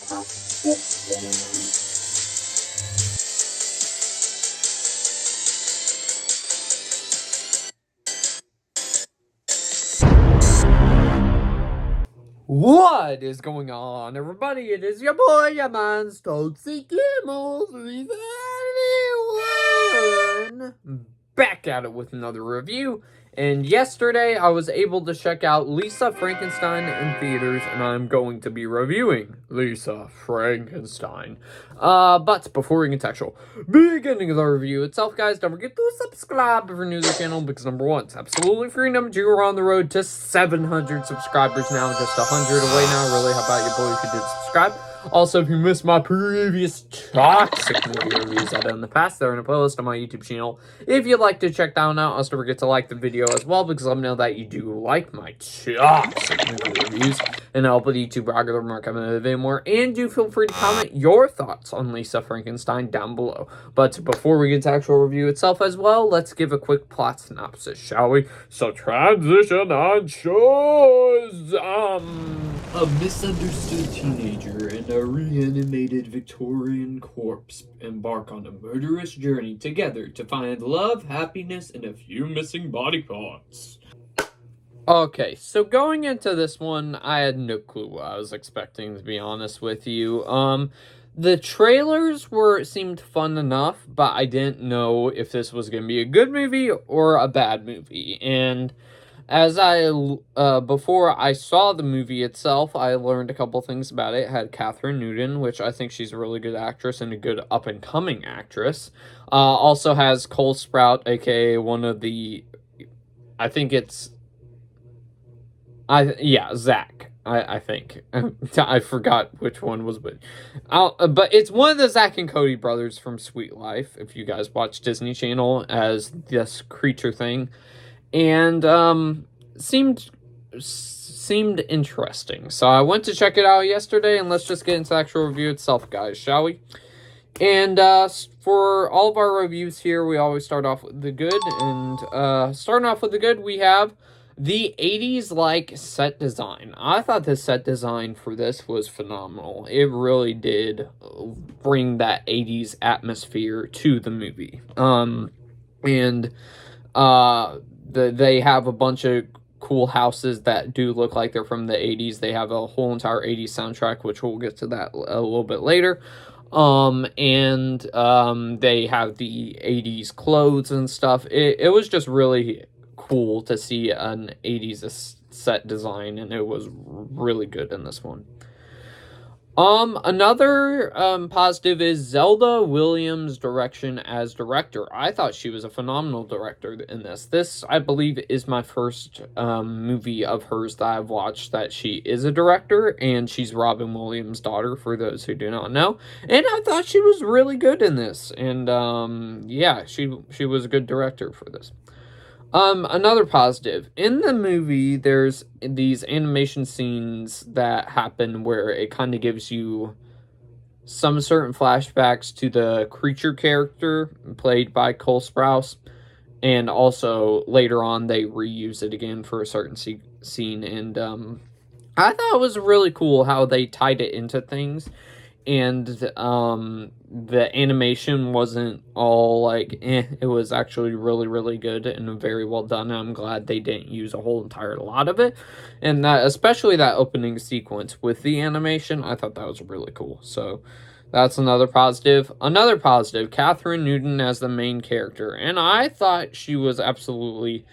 What is going on, everybody? It is your boy, your man, Stokesy Gimmel 331. Back at it with another review. And yesterday, I was able to check out Lisa Frankenstein in theaters, and I'm going to be reviewing Lisa Frankenstein. But before we get to actual beginning of the review itself, guys, don't forget to subscribe if you're new to the channel, because number one, it's absolutely free. Number two, we're on the road to 700 subscribers now, just 100 away now. Really, how about you, boy, if you did subscribe? Also, if you missed my previous toxic movie reviews I've done in the past, they're in a playlist on my YouTube channel. If you'd like to check that one out, also don't forget to like the video as well, because let me know that you do like my toxic movie reviews, and help with YouTube algorithm recommend a bit more. And do feel free to comment your thoughts on Lisa Frankenstein down below. But before we get to actual review itself as well, let's give a quick plot synopsis, shall we? So transition on shows. A misunderstood teenager and a reanimated Victorian corpse embark on a murderous journey together to find love, happiness, and a few missing body parts. Okay, so going into this one, I had no clue what I was expecting, to be honest with you. The trailers seemed fun enough, but I didn't know if this was going to be a good movie or a bad movie. And as before I saw the movie itself, I learned a couple things about it. It had Kathryn Newton, which I think she's a really good actress and a good up-and-coming actress. Also has Cole Sprout, aka one of the, I think it's, Zach. I think. I forgot which one was which. But it's one of the Zach and Cody brothers from Sweet Life, if you guys watch Disney Channel, as this creature thing. And seemed interesting. So I went to check it out yesterday, and let's just get into the actual review itself, guys, shall we? And for all of our reviews here, we always start off with the good. And starting off with the good, we have the 80s-like set design. I thought the set design for this was phenomenal. It really did bring that 80s atmosphere to the movie. They have a bunch of cool houses that do look like they're from the 80s. They have a whole entire 80s soundtrack, which we'll get to that a little bit later. They have the 80s clothes and stuff. It was just really cool to see an 80s set design, and it was really good in this one. Another positive is Zelda Williams' direction as director. I thought she was a phenomenal director in this. This, I believe, is my first movie of hers that I've watched that she is a director, and she's Robin Williams' daughter, for those who do not know. And I thought she was really good in this, and yeah, she was a good director for this. Another positive. In the movie, there's these animation scenes that happen where it kind of gives you some certain flashbacks to the creature character played by Cole Sprouse. And also, later on, they reuse it again for a certain scene. And I thought it was really cool how they tied it into things. And the animation wasn't all like it was actually really, really good and very well done. I'm glad they didn't use a whole entire lot of it, and that, especially that opening sequence with the animation, I thought that was really cool. So that's another positive. Another positive, Kathryn Newton as the main character, and I thought she was absolutely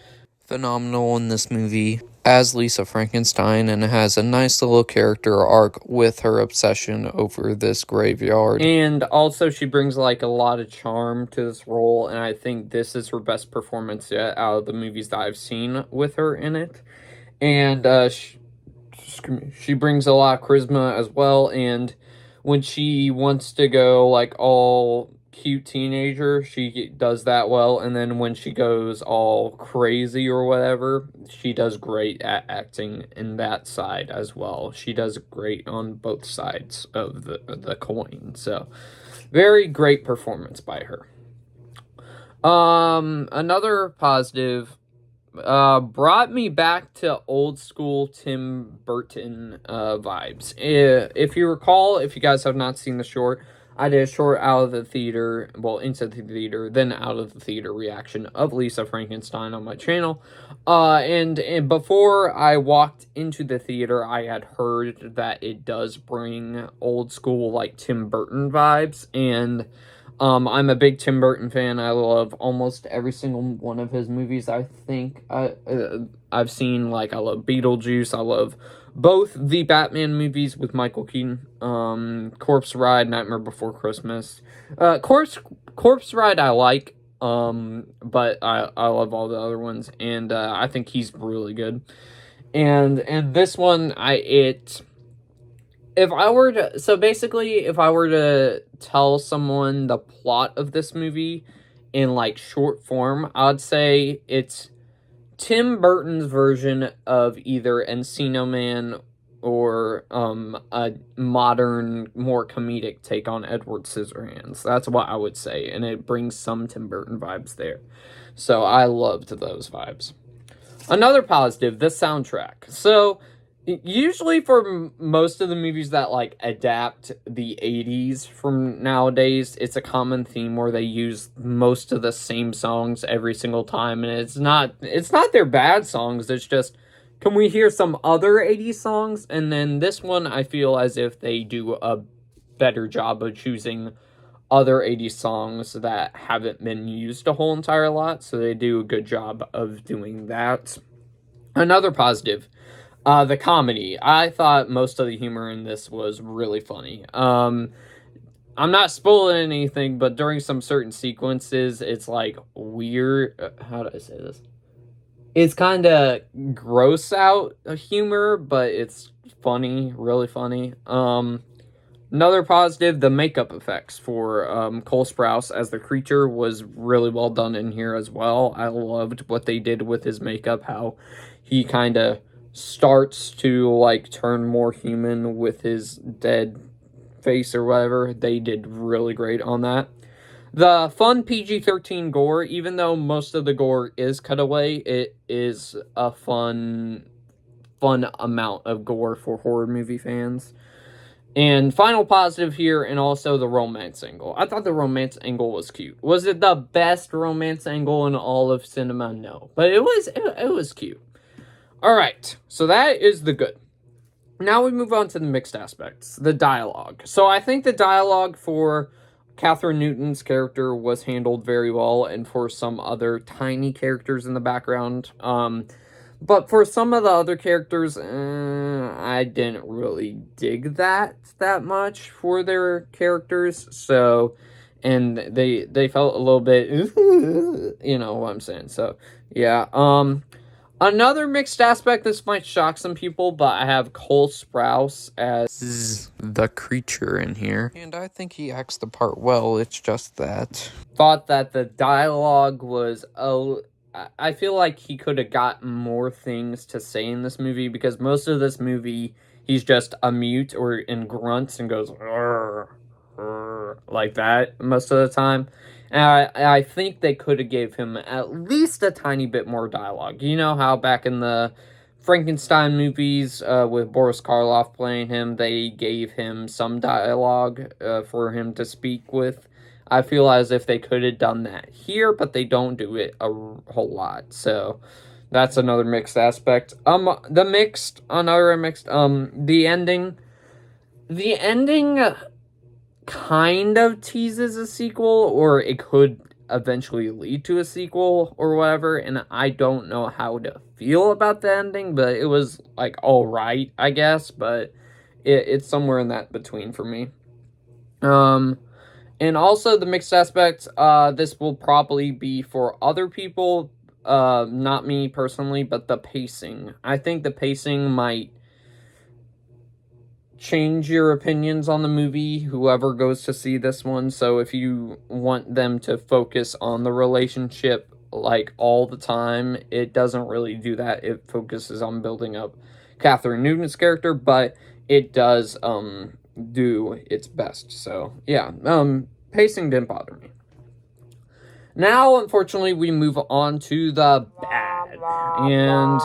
phenomenal in this movie as Lisa Frankenstein, and has a nice little character arc with her obsession over this graveyard. And also, she brings like a lot of charm to this role, and I think this is her best performance yet out of the movies that I've seen with her in it. And she brings a lot of charisma as well, and when she wants to go like all cute teenager, she does that well, and then when she goes all crazy or whatever, she does great at acting in that side as well. She does great on both sides of the coin, so very great performance by her. Another positive brought me back to old school Tim Burton vibes. If you recall, if you guys have not seen the short, I did a short out of the theater, well, into the theater, then out of the theater reaction of Lisa Frankenstein on my channel. And before I walked into the theater, I had heard that it does bring old school, like, Tim Burton vibes, and I'm a big Tim Burton fan. I love almost every single one of his movies. I think I've seen, like, I love Beetlejuice. I love both the Batman movies with Michael Keaton, Corpse Ride, Nightmare Before Christmas. Corpse Ride I like, but I love all the other ones, and I think he's really good. And this one, if I were to, so basically, if I were to tell someone the plot of this movie in, like, short form, I would say it's Tim Burton's version of either Encino Man or a modern, more comedic take on Edward Scissorhands. That's what I would say, and it brings some Tim Burton vibes there. So I loved those vibes. Another positive, the soundtrack. So usually for most of the movies that, like, adapt the 80s from nowadays, it's a common theme where they use most of the same songs every single time, and it's not their bad songs, it's just, can we hear some other 80s songs? And then this one, I feel as if they do a better job of choosing other 80s songs that haven't been used a whole entire lot, so they do a good job of doing that. Another positive, the comedy. I thought most of the humor in this was really funny. I'm not spoiling anything, but during some certain sequences, it's, like, weird. How do I say this? It's kind of gross out humor, but it's funny, really funny. Another positive, the makeup effects for Cole Sprouse as the creature was really well done in here as well. I loved what they did with his makeup, how he kind of starts to, like, turn more human with his dead face or whatever. They did really great on that. The fun PG-13 gore, even though most of the gore is cut away, it is a fun amount of gore for horror movie fans. And final positive here, and also the romance angle. I thought the romance angle was cute. Was it the best romance angle in all of cinema? No. But it was cute. Alright, so that is the good. Now we move on to the mixed aspects. The dialogue. So I think the dialogue for Kathryn Newton's character was handled very well, and for some other tiny characters in the background. But for some of the other characters, I didn't really dig that much for their characters. So, and they felt a little bit, you know what I'm saying. So, yeah. Another mixed aspect, this might shock some people, but I have Cole Sprouse as the creature in here. And I think he acts the part well, it's just that. Thought that the dialogue was, I feel like he could have gotten more things to say in this movie, because most of this movie, he's just a mute or in grunts and goes, like that most of the time. And I think they could have gave him at least a tiny bit more dialogue. You know how back in the Frankenstein movies, with Boris Karloff playing him, they gave him some dialogue for him to speak with. I feel as if they could have done that here, but they don't do it a whole lot. So that's another mixed aspect. The ending. The ending kind of teases a sequel, or it could eventually lead to a sequel or whatever, and I don't know how to feel about the ending, but it was, like, alright, I guess, but it's somewhere in that between for me. And also the mixed aspect, this will probably be for other people, not me personally, but the pacing. I think the pacing might change your opinions on the movie, whoever goes to see this one. So if you want them to focus on the relationship, like, all the time, it doesn't really do that. It focuses on building up Kathryn Newton's character, but it does do its best. So yeah, pacing didn't bother me. Now, unfortunately, we move on to the bad. bad.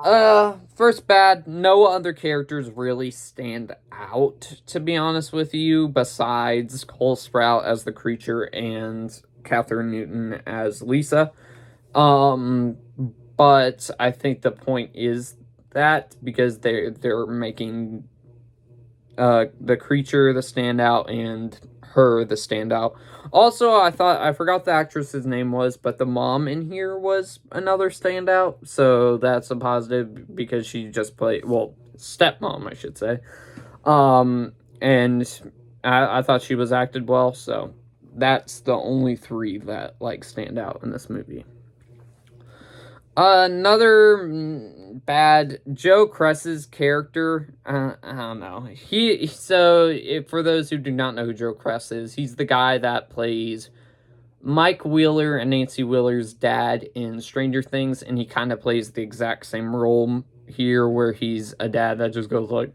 And first bad, no other characters really stand out, to be honest with you, besides Cole Sprout as the creature and Catherine Newton as Lisa. But I think the point is that because they're making the creature the standout and her the standout. Also, I forgot the actress's name was, but the mom in here was another standout, so that's a positive because she just played, well, stepmom, I should say. And I thought she was acted well, so that's the only three that like stand out in this movie. Another bad, Joe Cress's character, I don't know. For those who do not know who Joe Cress is, he's the guy that plays Mike Wheeler and Nancy Wheeler's dad in Stranger Things, and he kind of plays the exact same role here, where he's a dad that just goes like,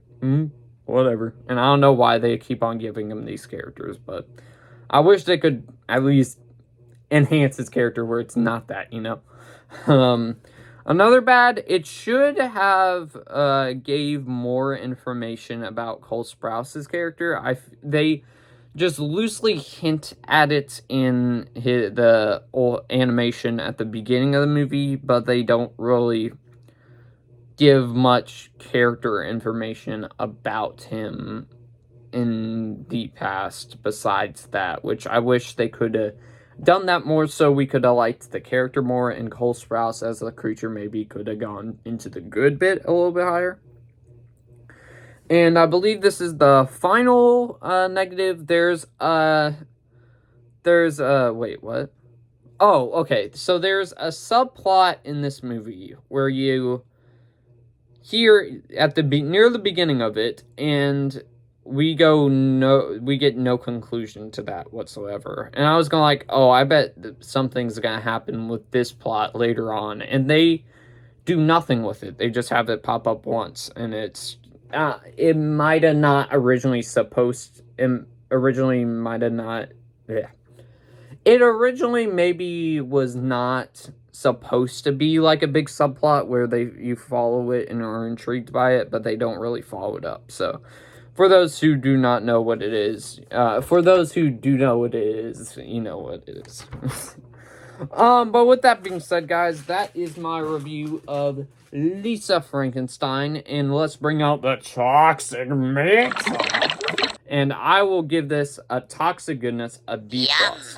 whatever. And I don't know why they keep on giving him these characters, but I wish they could at least enhance his character where it's not that, you know? Another bad, it should have gave more information about Cole Sprouse's character. They just loosely hint at it in the animation at the beginning of the movie, but they don't really give much character information about him in the past besides that, which I wish they could have done that more so we could have liked the character more, and Cole Sprouse as the creature maybe could have gone into the good bit a little bit higher. And I believe this is the final negative. Wait, what? Oh, okay. So there's a subplot in this movie where you hear at near the beginning of it, and we get no conclusion to that whatsoever. And I was going like, oh, I bet something's going to happen with this plot later on. And they do nothing with it. They just have it pop up once. And it might have not originally It originally maybe was not supposed to be like a big subplot where you follow it and are intrigued by it, but they don't really follow it up. So for those who do not know what it is, for those who do know what it is, you know what it is. But with that being said, guys, that is my review of Lisa Frankenstein, and let's bring out the toxic mix. And I will give this a toxic goodness, a B+.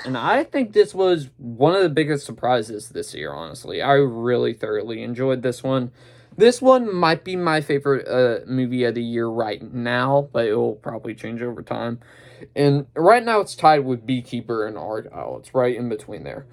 And I think this was one of the biggest surprises this year, honestly. I really thoroughly enjoyed this one. This one might be my favorite movie of the year right now, but it will probably change over time. And right now it's tied with Beekeeper and Argyle. It's right in between there.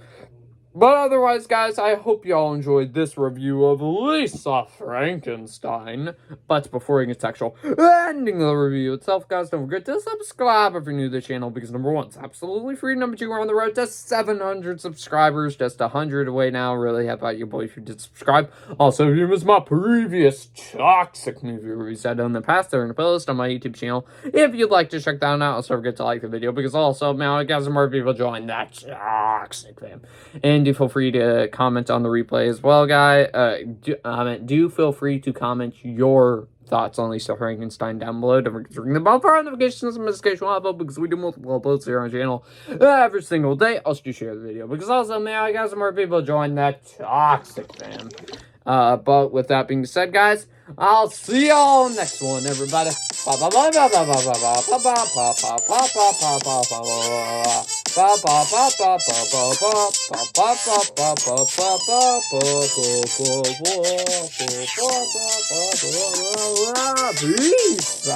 But otherwise, guys, I hope y'all enjoyed this review of Lisa Frankenstein. But before we get sexual, ending the review itself, guys, don't forget to subscribe if you're new to the channel, because number one, it's absolutely free. Number two, we're on the road to 700 subscribers, just 100 away now. Really help out your boy if you did subscribe. Also, if you missed my previous toxic movie reviews I've done in the past, they're in a playlist on my YouTube channel. If you'd like to check that out, also forget to like the video, because also, now I got some more people join that toxic fam. And do feel free to comment on the replay as well, guys. Do feel free to comment your thoughts on Lisa Frankenstein down below. Don't forget to ring the bell for notifications and notification upload, because we do multiple uploads here on the channel every single day. Also, do share the video, because also now I got some more people join that toxic fam. But with that being said, guys, I'll see y'all next one, everybody. Peace.